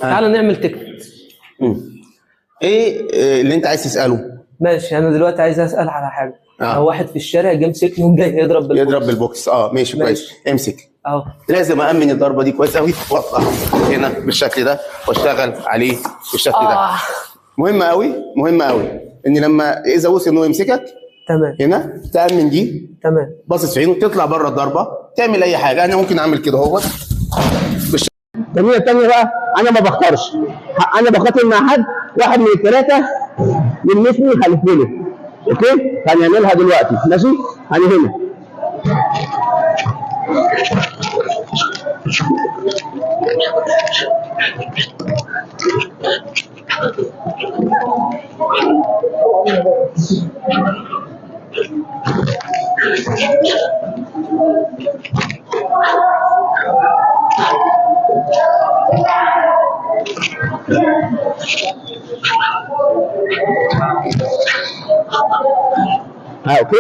تعال نعمل تيكت. ايه اللي انت عايز تساله؟ ماشي، انا دلوقتي عايز اسال على حاجه. لو واحد في الشارع جه مسكني وجاي يضرب بالبوكس. ماشي كويس. امسك اهو. لازم أأمن الضربه دي كويس قوي، واطلع هنا بالشكل ده واشتغل عليه بالشكل ده. مهم قوي ان لما اذا وصل انه يمسكك تمام هنا تأمن دي. تمام. باصص في عينه، تطلع بره الضربه، تعمل اي حاجه. انا ممكن اعمل كده اهوت. التمرينه الثانيه بقى انا ما بختارش، انا بقاتل مع حد، واحد من الثلاثه يلمسني يخلفني. اوكي؟ هنعملها دلوقتي. ماشي؟ انا هنا اوكي؟